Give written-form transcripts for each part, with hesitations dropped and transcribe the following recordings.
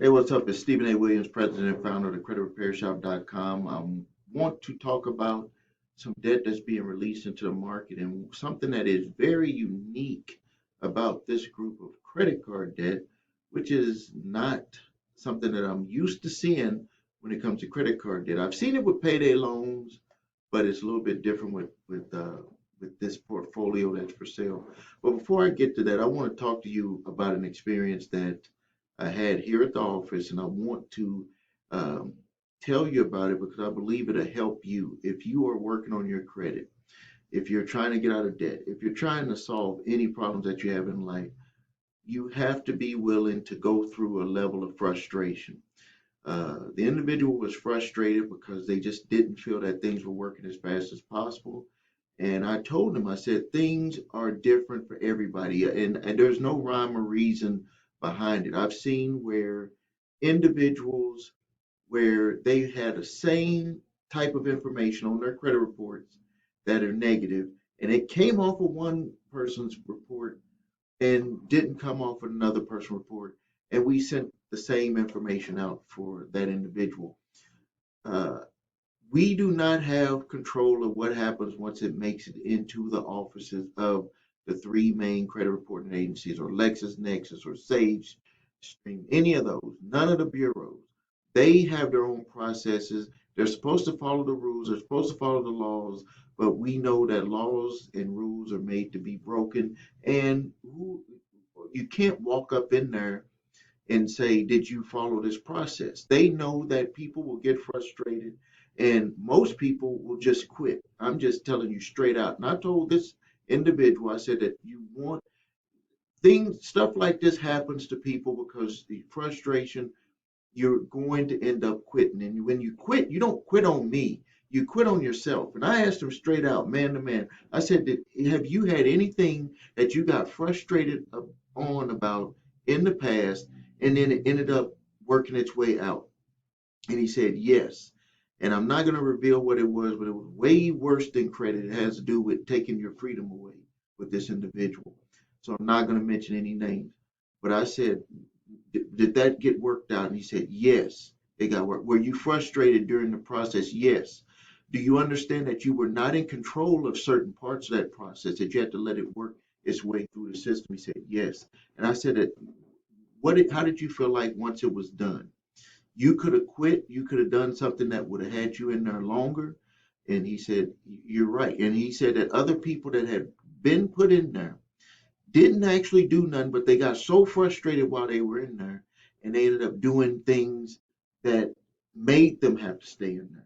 Hey, what's up? It's Stephen A. Williams, president and founder of the creditrepairshop.com. I want to talk about some debt that's being released into the market and something that is very unique about this group of credit card debt, which is not something that I'm used to seeing when it comes to credit card debt. I've seen it with payday loans, but it's a little bit different with this portfolio that's for sale. But before I get to that, I want to talk to you about an experience that I had here at the office, and I want to um, tell you about it because I believe it'll help you if you are working on your credit, if you're trying to get out of debt, if you're trying to solve any problems that you have in life. You have to be willing to go through a level of frustration. The individual was frustrated because they just didn't feel that things were working as fast as possible. And I told them, I said, things are different for everybody, and there's no rhyme or reason behind it. I've seen where individuals, where they had the same type of information on their credit reports that are negative, and it came off of one person's report and didn't come off with another person's report, and we sent the same information out for that individual. Uh, we do not have control of what happens once it makes it into the offices of the three main credit reporting agencies, or LexisNexis, or Sage Stream, any of those, none of the bureaus. They have their own processes. They're supposed to follow the rules, they're supposed to follow the laws, but we know that laws and rules are made to be broken. And you can't walk up in there and say, did you follow this process? They know that people will get frustrated and most people will just quit. I'm just telling you straight out. And I told this individual, I said that you want things, stuff like this happens to people because the frustration, you're going to end up quitting. And when you quit, you don't quit on me. You quit on yourself. And I asked him straight out, man to man. I said, have you had anything that you got frustrated on about in the past, and then it ended up working its way out? And he said, yes. And I'm not going to reveal what it was, but it was way worse than credit. It has to do with taking your freedom away with this individual. So I'm not going to mention any names. But I said, did that get worked out? And he said, yes, it got worked. Were you frustrated during the process? Yes. Do you understand that you were not in control of certain parts of that process, that you had to let it work its way through the system? He said, yes. And I said, how did you feel like once it was done? You could have quit. You could have done something that would have had you in there longer. And he said, you're right. And he said that other people that had been put in there didn't actually do nothing, but they got so frustrated while they were in there, and they ended up doing things that made them have to stay in there.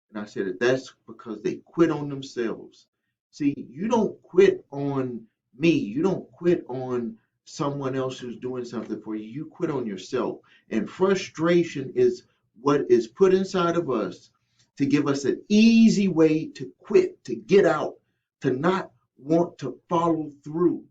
And I said that that's because they quit on themselves. See, you don't quit on me. You don't quit on someone else who's doing something for you. You quit on yourself. And frustration is what is put inside of us to give us an easy way to quit, to get out, to not want to follow through.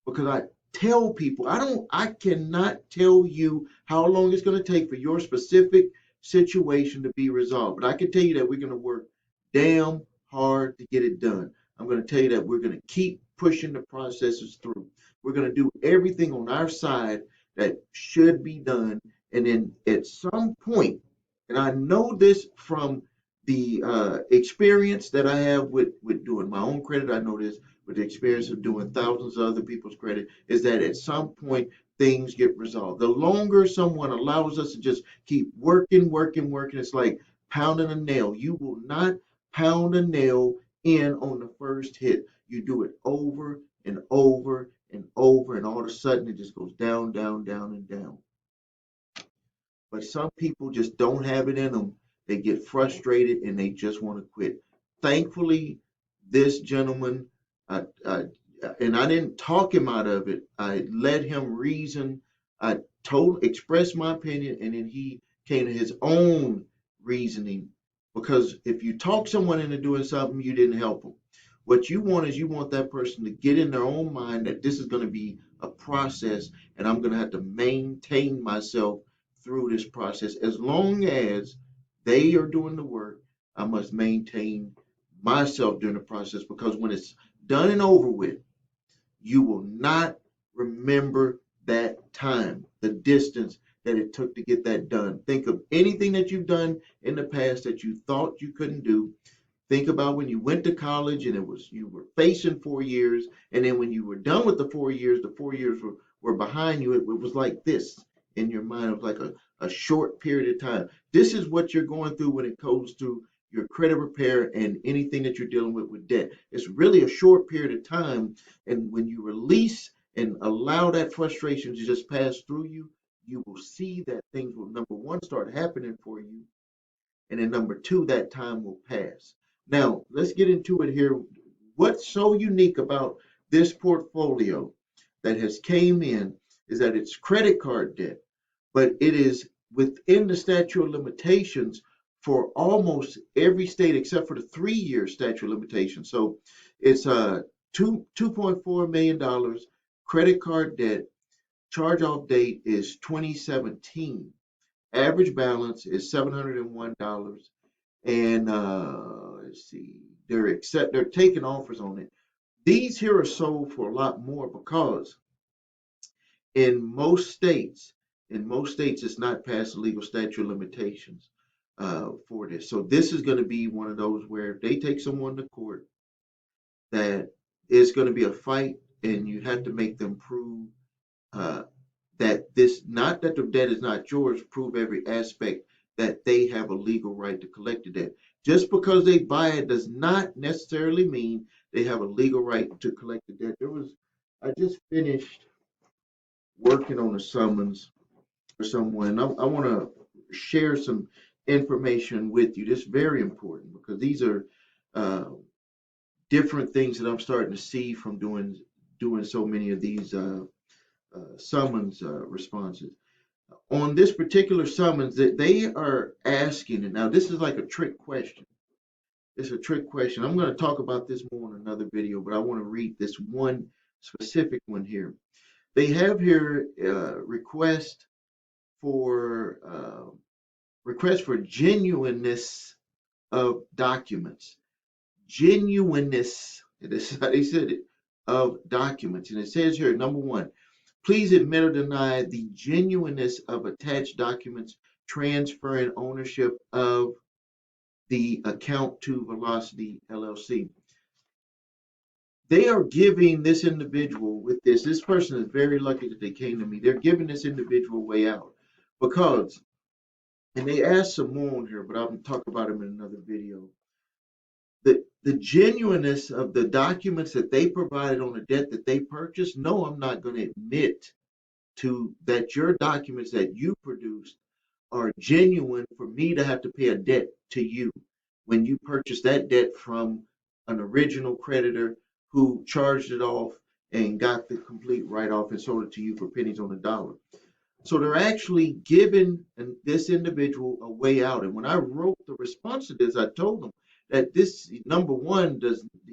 Because I tell people, I cannot tell you how long it's going to take for your specific situation to be resolved. But I can tell you that we're going to work damn hard to get it done. I'm going to tell you that we're going to keep pushing the processes through. We're going to do everything on our side that should be done. And then at some point, and I know this from the experience that I have with doing my own credit, I know this with the experience of doing thousands of other people's credit, is that at some point things get resolved. The longer someone allows us to just keep working, working, working, it's like pounding a nail. You will not pound a nail in on the first hit. You do it over and over and over, and all of a sudden it just goes down, down, down, and down. But some people just don't have it in them. They get frustrated and they just want to quit. Thankfully, this gentleman, uh, uh, and I didn't talk him out of it. I let him reason. I expressed my opinion, and then he came to his own reasoning. Because if you talk someone into doing something, you didn't help them. What you want is you want that person to get in their own mind that this is going to be a process, and I'm going to have to maintain myself through this process. As long as they are doing the work, I must maintain myself during the process, because when it's done and over with, you will not remember that time, the distance that it took to get that done. Think of anything that you've done in the past that you thought you couldn't do. Think about when you went to college and it was you were facing 4 years, and then when you were done with the 4 years were behind you. It was like this in your mind. It was like a short period of time. This is what you're going through when it comes to your credit repair and anything that you're dealing with debt. It's really a short period of time, and when you release and allow that frustration to just pass through you, you will see that things will, number one, start happening for you, and then number two, that time will pass. Now, let's get into it here. What's so unique about this portfolio that has came in is that it's credit card debt, but it is within the statute of limitations for almost every state except for the 3 year statute of limitations. So it's $2.4 million credit card debt. Charge off date is 2017. Average balance is $701, and let's see, they're taking offers on it. These here are sold for a lot more because in most states, it's not past the legal statute of limitations for this. So this is going to be one of those where if they take someone to court, that it's going to be a fight, and you have to make them prove uh, that this, not that the debt is not yours, prove every aspect that they have a legal right to collect the debt. Just because they buy it does not necessarily mean they have a legal right to collect the debt. I just finished working on a summons for someone. I want to share some information with you. This is very important because these are uh, different things that I'm starting to see from doing so many of these summons responses. On this particular summons, that they are asking, and now this is like a trick question. It's a trick question. I'm going to talk about this more in another video, but I want to read this one specific one here. They have here for request for genuineness of documents. Genuineness, this is how they said it, of documents. And it says here, number one, please admit or deny the genuineness of attached documents transferring ownership of the account to Velocity LLC. They are giving this individual with this person is very lucky that they came to me. They're giving this individual a way out because, and they asked some more on here, but I'll talk about them in another video. The genuineness of the documents that they provided on the debt that they purchased, no, I'm not going to admit to that your documents that you produced are genuine for me to have to pay a debt to you when you purchased that debt from an original creditor who charged it off and got the complete write-off and sold it to you for pennies on the dollar. So they're actually giving this individual a way out. And when I wrote the response to this, I told them that this, number one,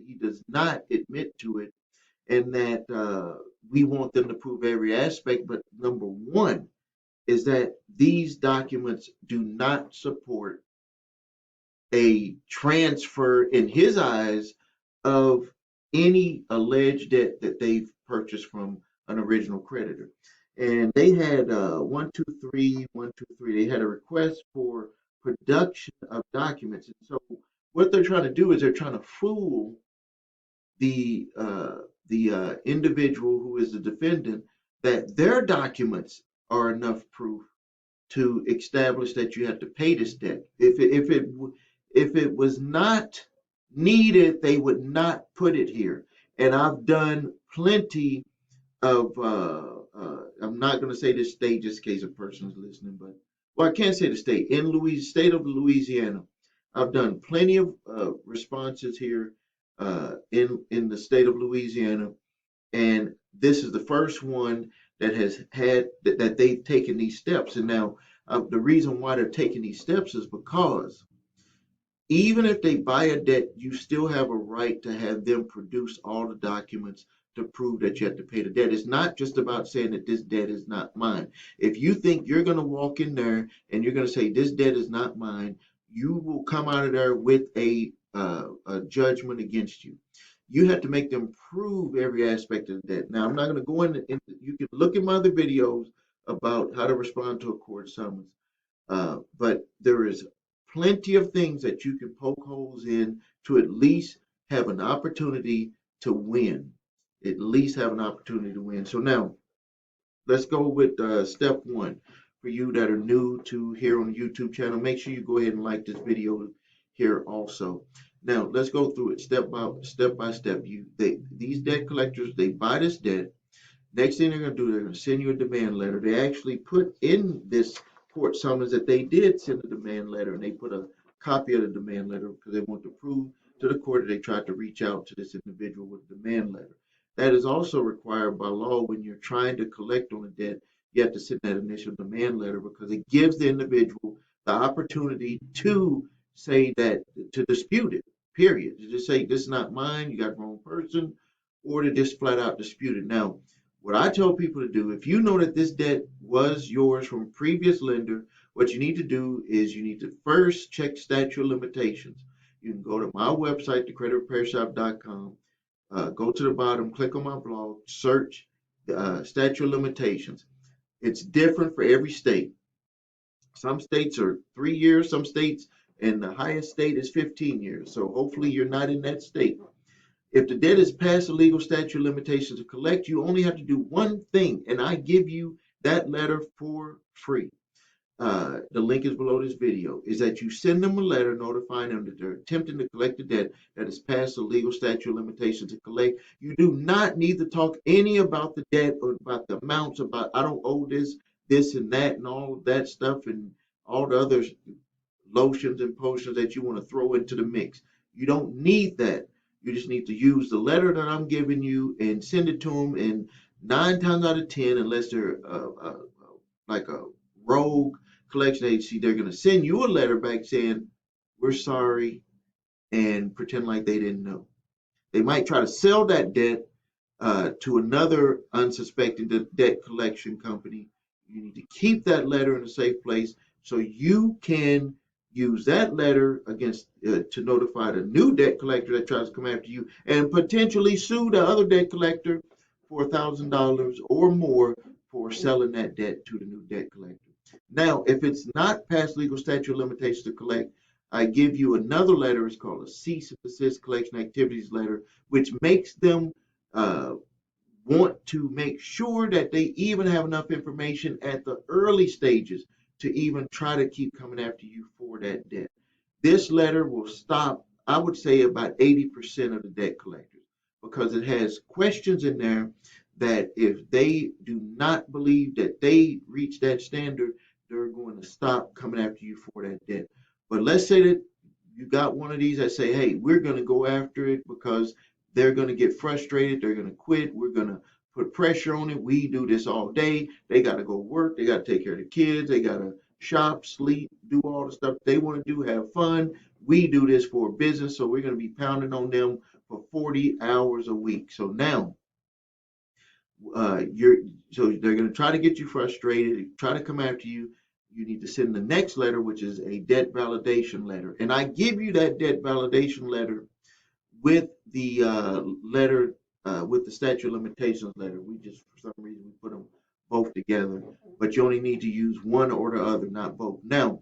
he does not admit to it, and that we want them to prove every aspect. But number one is that these documents do not support a transfer, in his eyes, of any alleged debt that they've purchased from an original creditor. And they had 123. They had a request for production of documents. And so what they're trying to do is they're trying to fool the individual who is the defendant that their documents are enough proof to establish that you have to pay this debt. If it was not needed, they would not put it here. And I've done plenty of. I'm not going to say this state just in case a person's listening, but well, I can't say the state. In state of Louisiana, I've done plenty of responses here in the state of Louisiana, and this is the first one that has had that they've taken these steps. And now the reason why they're taking these steps is because even if they buy a debt, you still have a right to have them produce all the documents to prove that you have to pay the debt. It's not just about saying that this debt is not mine. If you think you're going to walk in there and you're going to say this debt is not mine, you will come out of there with a judgment against you. You have to make them prove every aspect of the debt. Now, I'm not going to go in. You can look at my other videos about how to respond to a court summons. But there is plenty of things that you can poke holes in to at least have an opportunity to win. At least have an opportunity to win. So now let's go with step one. For you that are new to here on the YouTube channel, make sure you go ahead and like this video here also. Now let's go through it step by step. These debt collectors, they buy this debt. Next thing they're going to do, they're going to send you a demand letter. They actually put in this court summons that they did send a demand letter, and they put a copy of the demand letter because they want to prove to the court that they tried to reach out to this individual with a demand letter. That is also required by law when you're trying to collect on a debt. You have to send that initial demand letter because it gives the individual the opportunity to say that, to dispute it, period. To just say, this is not mine, you got the wrong person, or to just flat out dispute it. Now, what I tell people to do, if you know that this debt was yours from a previous lender, what you need to do is you need to first check statute of limitations. You can go to my website, thecreditrepairshop.com, go to the bottom, click on my blog, search statute of limitations. It's different for every state. Some states are 3 years, some states, and the highest state is 15 years. So hopefully you're not in that state. If the debt is past the legal statute of limitations to collect, you only have to do one thing, and I give you that letter for free. The link is below this video, is that you send them a letter notifying them that they're attempting to collect the debt that is past the legal statute of limitations to collect. You do not need to talk any about the debt or about the amounts, about I don't owe this and that and all of that stuff and all the other lotions and potions that you want to throw into the mix. You don't need that. You just need to use the letter that I'm giving you and send it to them. And 9 times out of 10, unless they're like a rogue collection agency, they're going to send you a letter back saying, we're sorry, and pretend like they didn't know. They might try to sell that debt to another unsuspecting debt collection company. You need to keep that letter in a safe place so you can use that letter against to notify the new debt collector that tries to come after you and potentially sue the other debt collector for $1,000 or more for selling that debt to the new debt collector. Now, if it's not past legal statute of limitations to collect, I give you another letter. It's called a cease and desist collection activities letter, which makes them want to make sure that they even have enough information at the early stages to even try to keep coming after you for that debt. This letter will stop, I would say, about 80% of the debt collectors because it has questions in there that if they do not believe that they reach that standard, they're going to stop coming after you for that debt. But let's say that you got one of these that say, hey, we're going to go after it because they're going to get frustrated. They're going to quit. We're going to put pressure on it. We do this all day. They got to go work. They got to take care of the kids. They got to shop, sleep, do all the stuff they want to do, have fun. We do this for a business, so we're going to be pounding on them for 40 hours a week. So now, they're going to try to get you frustrated, try to come after you. You need to send the next letter, which is a debt validation letter. And I give you that debt validation letter with the letter, with the statute of limitations letter. We just, for some reason, we put them both together. But you only need to use one or the other, not both. Now,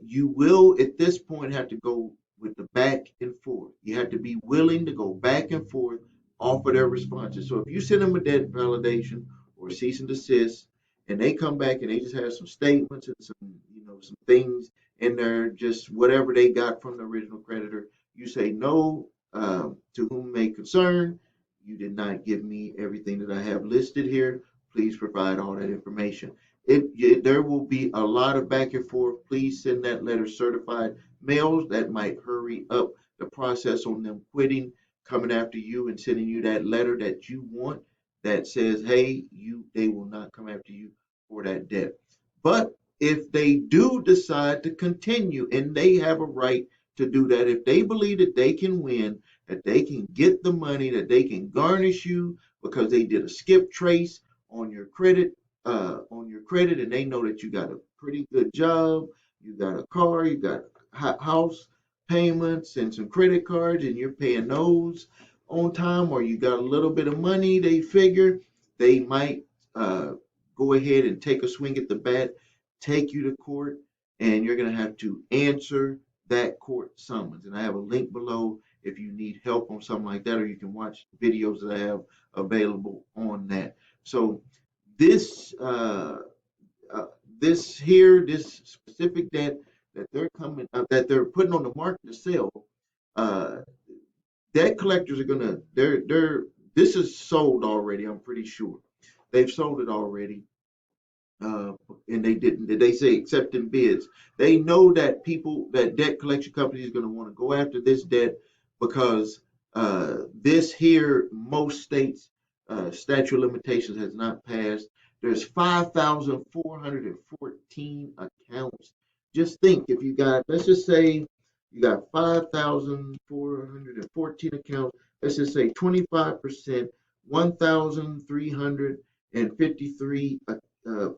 you will, at this point, have to go with the back and forth. You have to be willing to go back and forth off of their responses. So if you send them a debt validation or cease and desist, and they come back and they just have some statements and some things in there, just whatever they got from the original creditor, you say no, to whom may concern. You did not give me everything that I have listed here. Please provide all that information. There will be a lot of back and forth. Please send that letter certified mails. That might hurry up the process on them quitting, coming after you, and sending you that letter that you want that says, hey, they will not come after you for that debt. But if they do decide to continue, and they have a right to do that, if they believe that they can win, that they can get the money, that they can garnish you because they did a skip trace on your credit, and they know that you got a pretty good job, you got a car, you got house payments and some credit cards, and you're paying those on time, or you got a little bit of money, they figure they might go ahead and take a swing at the bat, take you to court, and you're going to have to answer that court summons. And I have a link below if you need help on something like that, or you can watch videos that I have available on that. So this uh, this specific that they're putting on the market to sell, uh, debt collectors are gonna they're this is sold already. I'm pretty sure they've sold it already, uh, and they didn't. They say accepting bids. They know that that debt collection companies are going to want to go after this debt because this here, most states, statute of limitations has not passed. There's 5,414 accounts. Just think if you got, let's just say you got 5,414 accounts. Let's just say 25%, 1,353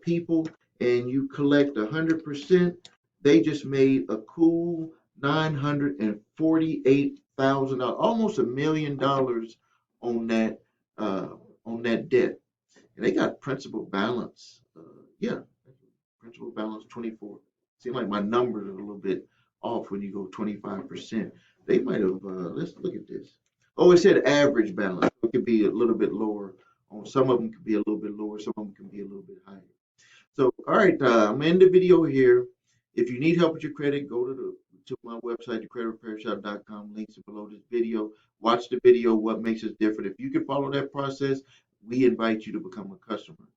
people, and you collect 100%, they just made a cool $948,000, almost $1 million on that uh, on that debt. And they got principal balance. Yeah, principal balance 24. Seems like my numbers are a little bit off when you go 25%. They might have. Let's look at this. Oh, it said average balance. It could be a little bit lower. On some of them could be a little bit lower. Some of them can be a little bit higher. So, all right, I'm gonna end the video here. If you need help with your credit, go to my website, thecreditrepairshop.com. Links are below this video. Watch the video, what makes us different. If you can follow that process, we invite you to become a customer.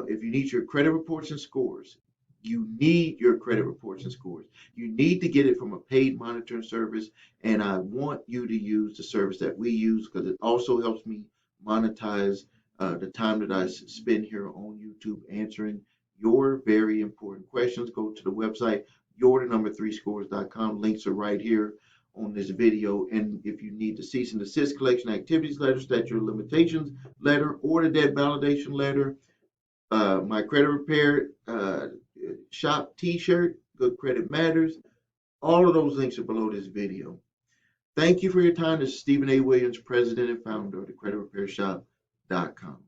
If you need your credit reports and scores, you need your credit reports and scores. You need to get it from a paid monitoring service, and I want you to use the service that we use because it also helps me monetize the time that I spend here on YouTube answering your very important questions. Go to the website, your3scores.com. Links are right here on this video. And if you need the cease and desist collection activities letter, statute of limitations letter, or the debt validation letter, my credit repair shop t-shirt, Good Credit Matters, all of those links are below this video. Thank you for your time. This is Stephen A. Williams, president and founder of thecreditrepairshop.com.